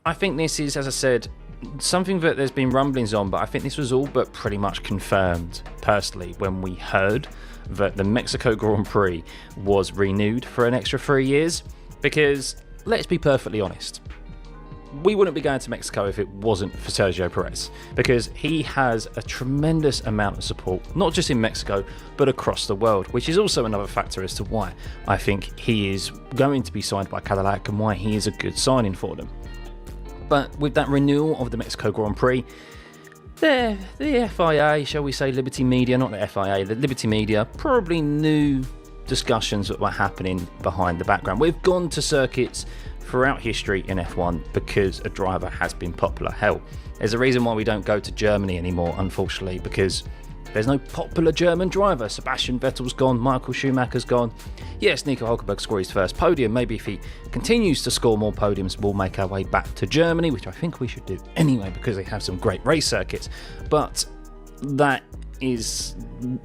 I think this is, as I said, something that there's been rumblings on, but I think this was all but pretty much confirmed, personally, when we heard that the Mexico Grand Prix was renewed for an extra 3 years. Because, let's be perfectly honest, we wouldn't be going to Mexico if it wasn't for Sergio Perez, because he has a tremendous amount of support, not just in Mexico, but across the world, which is also another factor as to why I think he is going to be signed by Cadillac and why he is a good signing for them. But with that renewal of the Mexico Grand Prix, the FIA, shall we say Liberty Media, not the FIA, the Liberty Media, probably knew discussions that were happening behind the background. We've gone to circuits throughout history in F1 because a driver has been popular. Hell, there's a reason why we don't go to Germany anymore, unfortunately, because there's no popular German driver. Sebastian Vettel's gone, Michael Schumacher's gone. Yes, Nico Hulkenberg scored his first podium. Maybe if he continues to score more podiums, we'll make our way back to Germany, which I think we should do anyway because they have some great race circuits. But that is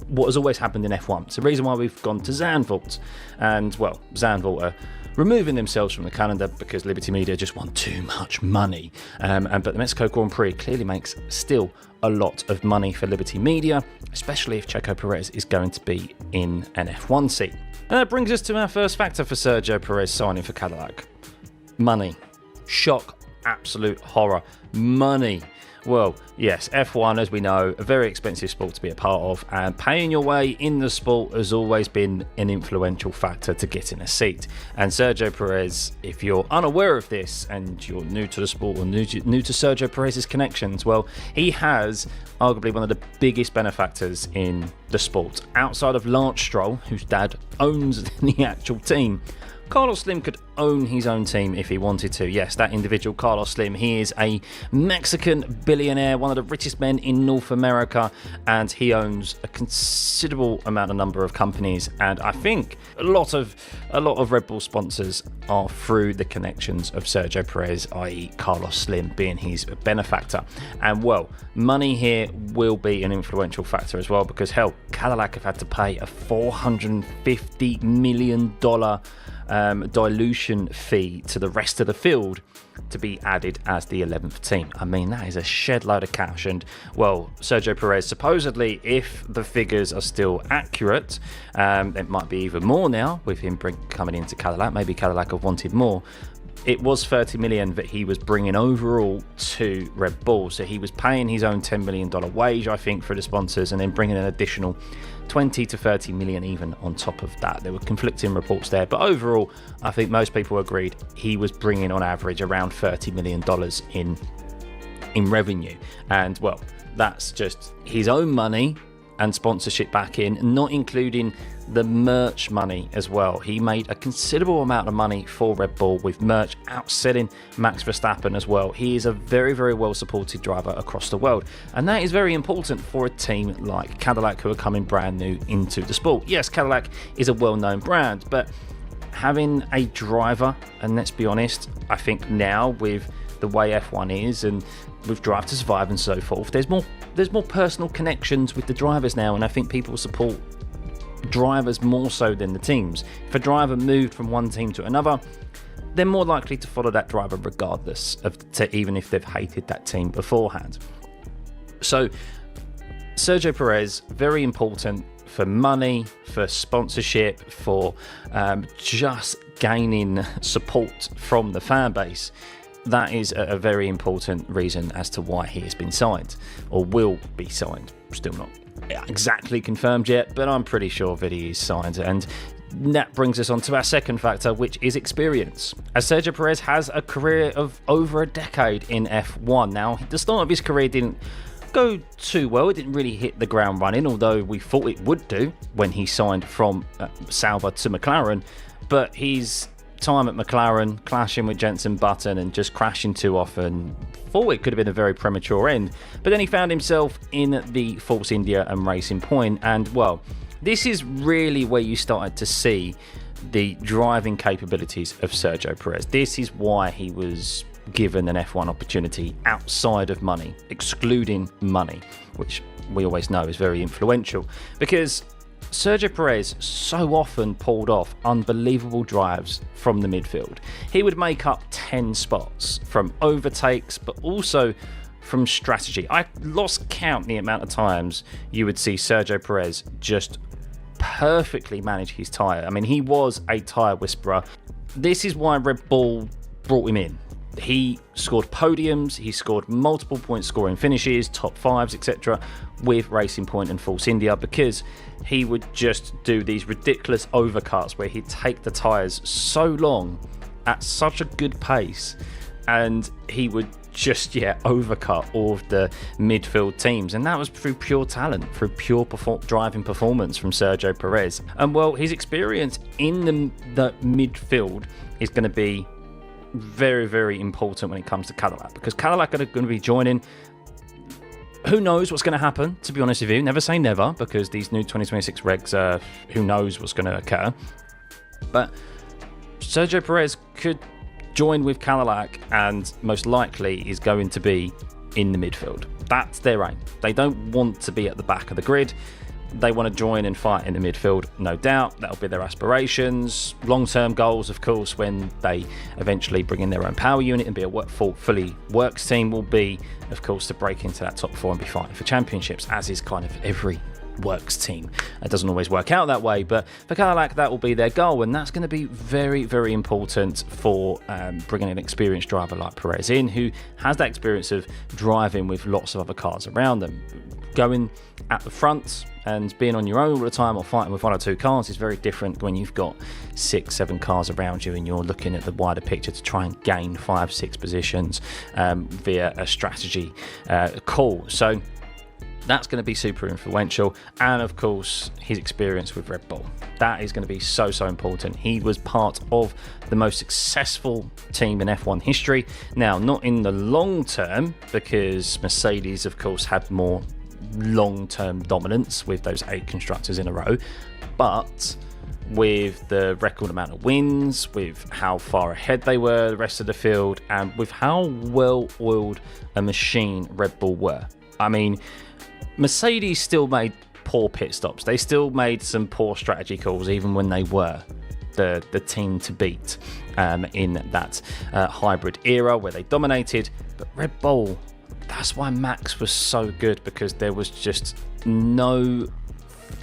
what has always happened in F1. It's the reason why we've gone to Zandvoort. And, well, Zandvoort are removing themselves from the calendar because Liberty Media just want too much money. But the Mexico Grand Prix clearly makes still a lot of money for Liberty Media, especially if Checo Perez is going to be in an F1 seat. And that brings us to our first factor for Sergio Perez signing for Cadillac. Money. Shock. Absolute horror. Money. Well, yes, F1, as we know, a very expensive sport to be a part of, and paying your way in the sport has always been an influential factor to get in a seat. And Sergio Perez, if you're unaware of this and you're new to the sport or new to Sergio Perez's connections, well, he has arguably one of the biggest benefactors in the sport. Outside of Lance Stroll, whose dad owns the actual team, Carlos Slim could own his own team if he wanted to. Yes, that individual, Carlos Slim, he is a Mexican billionaire, one of the richest men in North America, and he owns a considerable number of companies. And I think a lot of Red Bull sponsors are through the connections of Sergio Perez, i.e. Carlos Slim being his benefactor. And well, money here will be an influential factor as well, because hell, Cadillac have had to pay a $450 million dilution fee to the rest of the field to be added as the 11th team. I mean, that is a shed load of cash. And well, Sergio Perez, supposedly, if the figures are still accurate, it might be even more now with him coming into Cadillac. Maybe Cadillac have wanted more. It was 30 million that he was bringing overall to Red Bull. So he was paying his own $10 million wage, I think, for the sponsors, and then bringing an additional 20 to 30 million even on top of that. There were conflicting reports there, but overall, I think most people agreed he was bringing on average around $30 million in revenue. And well, that's just his own money and sponsorship back in, not including the merch money as well. He made a considerable amount of money for Red Bull with merch, outselling Max Verstappen as well. He is a very, very well supported driver across the world, and that is very important for a team like Cadillac, who are coming brand new into the sport. Yes, Cadillac is a well-known brand, but having a driver, and let's be honest, I think now with the way F1 is and with Drive to Survive and so forth, there's more personal connections with the drivers now, and I think people support drivers more so than the teams. If a driver moved from one team to another, they're more likely to follow that driver regardless of even if they've hated that team beforehand. So Sergio Perez, very important for money, for sponsorship, for just gaining support from the fan base. That is a very important reason as to why he has been signed, or will be signed. Still not exactly confirmed yet, but I'm pretty sure that he is signed. And that brings us on to our second factor, which is experience. As Sergio Perez has a career of over a decade in F1. Now, the start of his career didn't go too well. It didn't really hit the ground running, although we thought it would do when he signed from Sauber to McLaren. But his time at McLaren, clashing with Jenson Button and just crashing too often, thought it could have been a very premature end. But then he found himself in the Force India and Racing Point, and well, this is really where you started to see the driving capabilities of Sergio Perez. This is why he was given an F1 opportunity outside of money, excluding money, which we always know is very influential, because Sergio Perez so often pulled off unbelievable drives from the midfield. He would make up 10 spots from overtakes, but also from strategy. I lost count the amount of times you would see Sergio Perez just perfectly manage his tyre. I mean, he was a tyre whisperer. This is why Red Bull brought him in. He scored podiums, he scored multiple point scoring finishes, top fives, etc. with Racing Point and Force India, because he would just do these ridiculous overcuts where he'd take the tyres so long at such a good pace, and he would just overcut all of the midfield teams, and that was through pure talent, through pure driving performance from Sergio Perez. And well, his experience in the midfield is going to be very, very important when it comes to Cadillac, because Cadillac are going to be joining. Who knows what's going to happen, to be honest with you. Never say never, because these new 2026 regs, who knows what's going to occur. But Sergio Perez could join with Cadillac and most likely is going to be in the midfield. That's their aim. They don't want to be at the back of the grid. They want to join and fight in the midfield, no doubt. That'll be their aspirations. Long-term goals, of course, when they eventually bring in their own power unit and be a fully works team, will be, of course, to break into that top four and be fighting for championships, as is kind of every works team. It doesn't always work out that way, but for Cadillac, that will be their goal, and that's going to be very, very important for bringing an experienced driver like Perez in, who has that experience of driving with lots of other cars around them. Going at the front and being on your own all the time or fighting with one or two cars is very different when you've got 6-7 cars around you and you're looking at the wider picture to try and gain 5-6 positions via a strategy call. So that's going to be super influential, and of course his experience with Red Bull, that is going to be so important. He was part of the most successful team in F1 history. Now, not in the long term, because Mercedes of course had more long-term dominance with those 8 constructors in a row, but with the record amount of wins, with how far ahead they were the rest of the field, and with how well-oiled a machine Red Bull were. I mean, Mercedes still made poor pit stops. They still made some poor strategy calls, even when they were the team to beat in that hybrid era where they dominated. But Red Bull, that's why Max was so good, because there was just no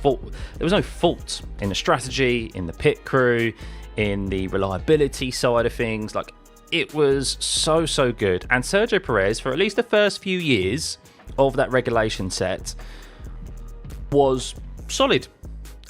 fault. There was no fault in the strategy, in the pit crew, in the reliability side of things. Like, it was so good. And Sergio Perez, for at least the first few years of that regulation set, was solid.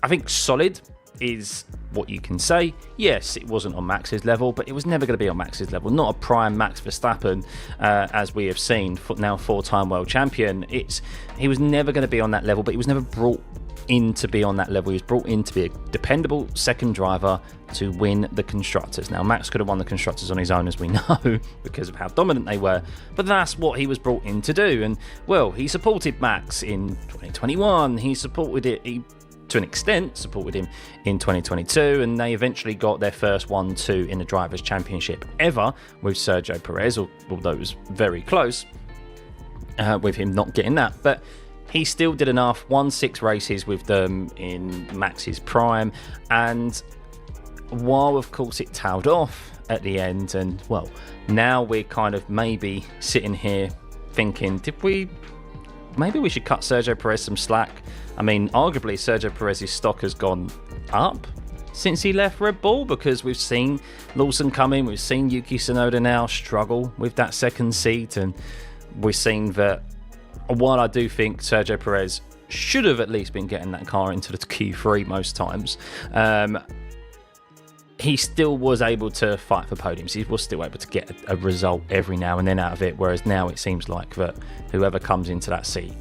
I think solid is what you can say. Yes, it wasn't on Max's level, but it was never going to be on Max's level. Not a prime Max Verstappen, as we have seen, now 4-time world champion. He was never going to be on that level, but he was never brought in to be on that level. He was brought in to be a dependable second driver to win the constructors. Now, Max could have won the constructors on his own, as we know, because of how dominant they were, but that's what he was brought in to do. And well, he supported Max in 2021. He supported it, to an extent, supported him in 2022, and they eventually got their first 1-2 in the Drivers' Championship ever with Sergio Perez, although it was very close with him not getting that. But he still did enough, won 6 races with them in Max's prime, and while of course it tailed off at the end, and well, now we're kind of maybe sitting here thinking, maybe we should cut Sergio Perez some slack. I mean, arguably Sergio Perez's stock has gone up since he left Red Bull, because we've seen Lawson come in, we've seen Yuki Tsunoda now struggle with that second seat, and we've seen that while I do think Sergio Perez should have at least been getting that car into the Q3 most times, he still was able to fight for podiums. He was still able to get a result every now and then out of it, whereas now it seems like that whoever comes into that seat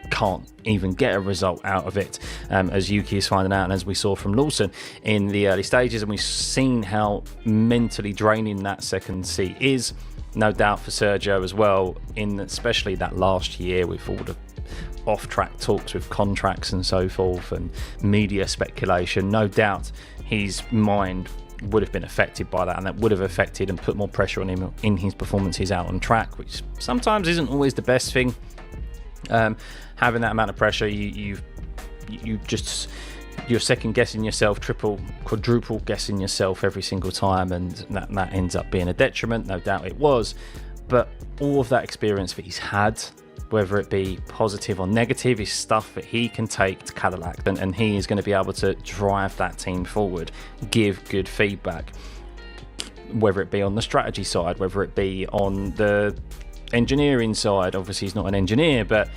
can't even get a result out of it, as Yuki is finding out, and as we saw from Lawson in the early stages, and we've seen how mentally draining that second seat is, no doubt, for Sergio as well, in especially that last year with all the off-track talks with contracts and so forth and media speculation. No doubt his mind would have been affected by that, and that would have affected and put more pressure on him in his performances out on track, which sometimes isn't always the best thing. Having that amount of pressure, you just you're second guessing yourself, triple, quadruple guessing yourself every single time, and that ends up being a detriment. No doubt it was, but all of that experience that he's had, whether it be positive or negative, is stuff that he can take to Cadillac, and he is going to be able to drive that team forward, give good feedback, whether it be on the strategy side, whether it be on the engineering side. Obviously he's not an engineer, but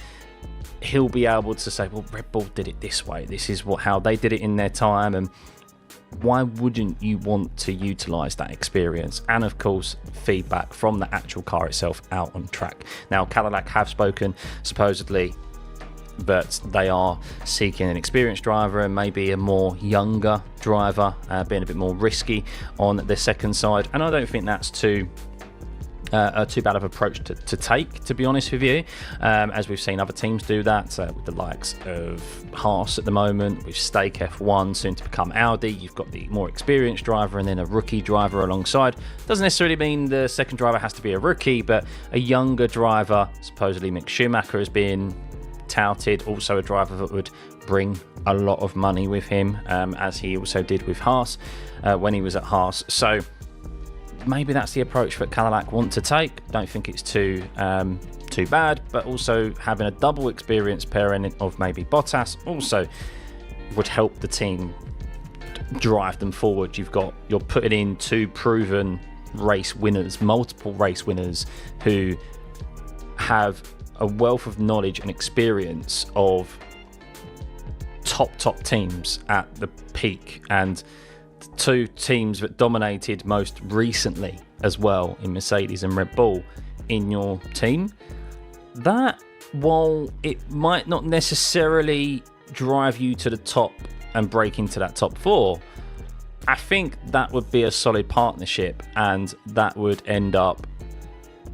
he'll be able to say, well, Red Bull did it this way, this is how they did it in their time, and why wouldn't you want to utilize that experience? And of course, feedback from the actual car itself out on track. Now, Cadillac have spoken supposedly that they are seeking an experienced driver and maybe a more younger driver, being a bit more risky on the second side, and I don't think that's too bad of approach to take, to be honest with you, as we've seen other teams do that, with the likes of Haas at the moment, with Stake F1, soon to become Audi. You've got the more experienced driver and then a rookie driver alongside. Doesn't necessarily mean the second driver has to be a rookie, but a younger driver. Supposedly Mick Schumacher has been touted, also a driver that would bring a lot of money with him, as he also did with Haas when he was at Haas. So maybe that's the approach that Cadillac want to take. Don't think it's too bad, but also having a double experience pairing of maybe Bottas also would help the team drive them forward. You're putting in two proven race winners, multiple race winners, who have a wealth of knowledge and experience of top teams at the peak, and two teams that dominated most recently as well in Mercedes and Red Bull in your team. That, while it might not necessarily drive you to the top and break into that top four, I think that would be a solid partnership, and that would end up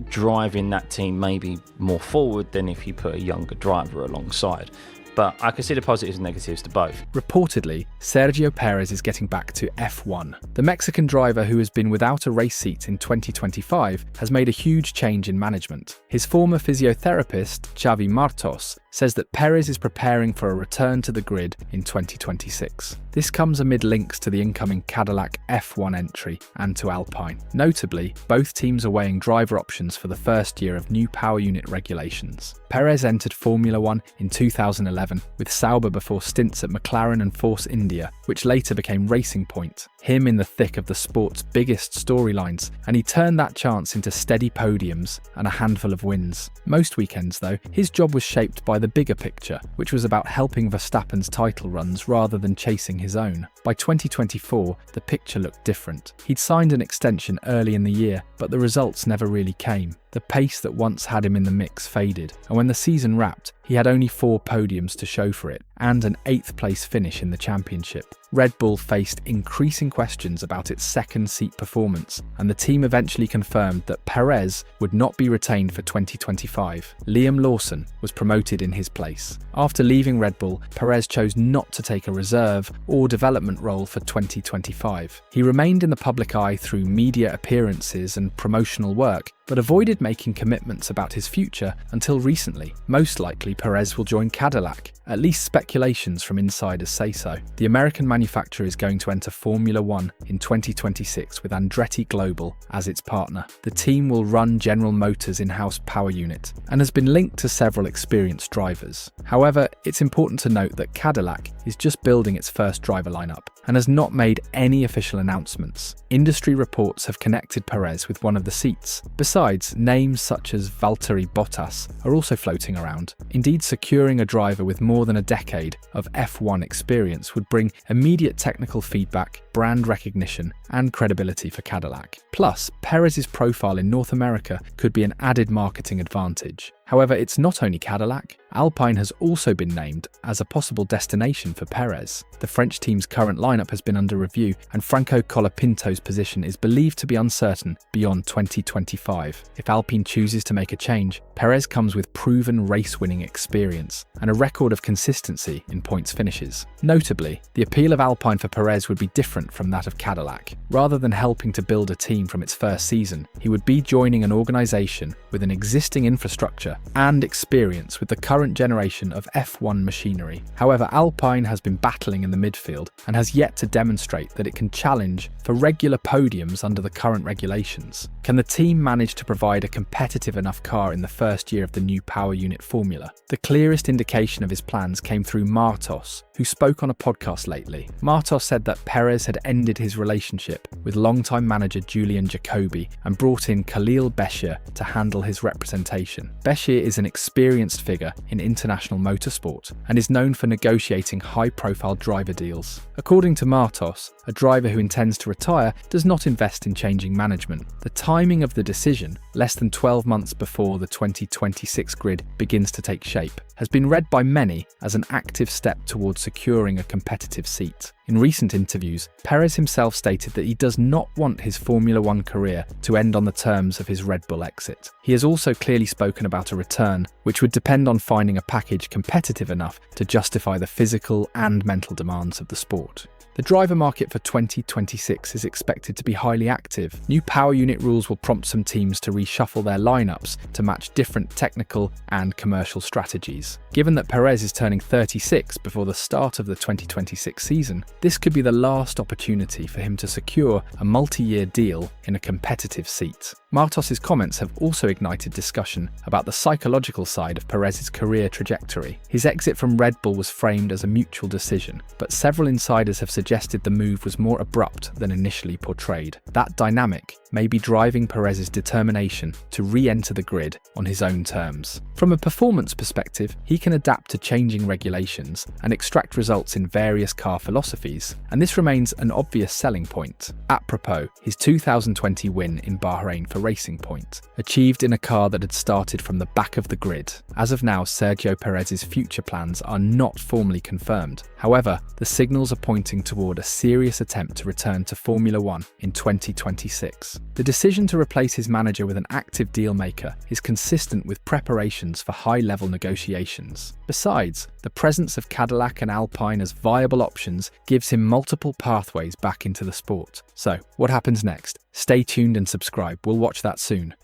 driving that team maybe more forward than if you put a younger driver alongside. But I can see the positives and negatives to both. Reportedly, Sergio Perez is getting back to F1. The Mexican driver, who has been without a race seat in 2025, has made a huge change in management. His former physiotherapist, Xavi Martos, says that Perez is preparing for a return to the grid in 2026. This comes amid links to the incoming Cadillac F1 entry and to Alpine. Notably, both teams are weighing driver options for the first year of new power unit regulations. Perez entered Formula One in 2011, with Sauber before stints at McLaren and Force India, which later became Racing Point. Him in the thick of the sport's biggest storylines, and he turned that chance into steady podiums and a handful of wins. Most weekends, though, his job was shaped by the bigger picture, which was about helping Verstappen's title runs rather than chasing his own. By 2024, the picture looked different. He'd signed an extension early in the year, but the results never really came. The pace that once had him in the mix faded, and when the season wrapped, he had only 4 podiums to show for it, and an 8th place finish in the championship. Red Bull faced increasing questions about its second seat performance, and the team eventually confirmed that Perez would not be retained for 2025. Liam Lawson was promoted in his place. After leaving Red Bull, Perez chose not to take a reserve or development role for 2025. He remained in the public eye through media appearances and promotional work, but avoided making commitments about his future until recently. Most likely, Perez will join Cadillac. At least speculations from insiders say so. The American manufacturer is going to enter Formula One in 2026 with Andretti Global as its partner. The team will run General Motors' in-house power unit and has been linked to several experienced drivers. However, it's important to note that Cadillac is just building its first driver lineup and has not made any official announcements. Industry reports have connected Perez with one of the seats. Besides, names such as Valtteri Bottas are also floating around. Indeed, securing a driver with more than a decade of F1 experience would bring immediate technical feedback, brand recognition, and credibility for Cadillac. Plus, Perez's profile in North America could be an added marketing advantage. However, it's not only Cadillac. Alpine has also been named as a possible destination for Perez. The French team's current lineup has been under review, and Franco Colapinto's position is believed to be uncertain beyond 2025. If Alpine chooses to make a change, Perez comes with proven race-winning experience and a record of consistency in points finishes. Notably, the appeal of Alpine for Perez would be different from that of Cadillac. Rather than helping to build a team from its first season, he would be joining an organisation with an existing infrastructure and experience with the current generation of F1 machinery. However, Alpine has been battling in the midfield and has yet to demonstrate that it can challenge for regular podiums under the current regulations. Can the team manage to provide a competitive enough car in the first year of the new power unit formula? The clearest indication of his plans came through Martos, who spoke on a podcast lately. Martos said that Perez had ended his relationship with longtime manager Julian Jacobi and brought in Khalil Beshir to handle his representation. Beshir is an experienced figure in international motorsport and is known for negotiating high-profile driver deals. According to Martos, a driver who intends to retire does not invest in changing management. The timing of the decision, less than 12 months before the 2026 grid begins to take shape, has been read by many as an active step towards securing a competitive seat. In recent interviews, Perez himself stated that he does not want his Formula One career to end on the terms of his Red Bull exit. He has also clearly spoken about a return, which would depend on finding a package competitive enough to justify the physical and mental demands of the sport. The driver market for 2026 is expected to be highly active. New power unit rules will prompt some teams to reshuffle their lineups to match different technical and commercial strategies. Given that Perez is turning 36 before the start of the 2026 season, this could be the last opportunity for him to secure a multi-year deal in a competitive seat. Martos' comments have also ignited discussion about the psychological side of Perez's career trajectory. His exit from Red Bull was framed as a mutual decision, but several insiders have suggested the move was more abrupt than initially portrayed. That dynamic may be driving Perez's determination to re-enter the grid on his own terms. From a performance perspective, he can adapt to changing regulations and extract results in various car philosophies, and this remains an obvious selling point. Apropos, his 2020 win in Bahrain for Racing Point, achieved in a car that had started from the back of the grid. As of now, Sergio Perez's future plans are not formally confirmed. However, the signals are pointing toward a serious attempt to return to Formula One in 2026. The decision to replace his manager with an active dealmaker is consistent with preparations for high-level negotiations. Besides, the presence of Cadillac and Alpine as viable options gives him multiple pathways back into the sport. So, what happens next? Stay tuned and subscribe. We'll watch that soon.